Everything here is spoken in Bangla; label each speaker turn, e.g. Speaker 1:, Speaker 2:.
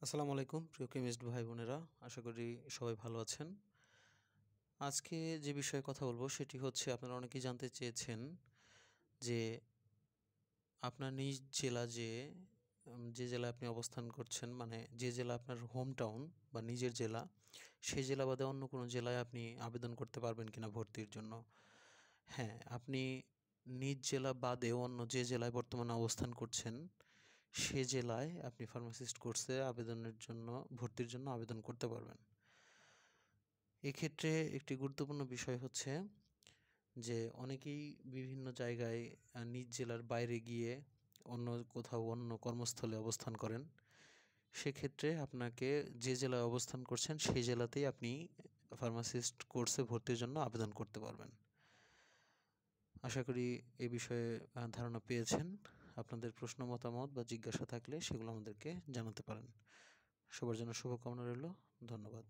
Speaker 1: আসসালামু আলাইকুম প্রিয় কেমিস্ট ভাই বোনেরা, আশা করি সবাই ভালো আছেন। আজকে যে বিষয়ে কথা বলবো সেটি হচ্ছে, আপনারা অনেকেই জানতে চেয়েছেন যে আপনার নিজ জেলা যে জেলায় আপনি অবস্থান করছেন, মানে যে জেলা আপনার হোম টাউন বা নিজের জেলা, সেই জেলা বাদে অন্য কোনো জেলায় আপনি আবেদন করতে পারবেন কিনা ভর্তির জন্য। হ্যাঁ, আপনি নিজ জেলা বাদেও অন্য যে জেলায় বর্তমানে অবস্থান করছেন সে জেলায় আপনি ফার্মাসিস্ট কোর্সে ভর্তির জন্য আবেদন করতে পারবেন। এক্ষেত্রে একটি গুরুত্বপূর্ণ বিষয় হচ্ছে যে অনেকেই বিভিন্ন জায়গায় নিজ জেলার বাইরে গিয়ে অন্য কর্মস্থলে অবস্থান করেন। সেক্ষেত্রে আপনাকে যে জেলায় অবস্থান করছেন সেই জেলাতেই আপনি ফার্মাসিস্ট কোর্সে ভর্তির জন্য আবেদন করতে পারবেন। আশা করি এই বিষয়ে ধারণা পেয়েছেন। আপনাদের প্রশ্ন, মতামত বা জিজ্ঞাসা থাকলে সেগুলো আমাদেরকে জানাতে পারেন। সবার জন্য শুভকামনা রইল। ধন্যবাদ।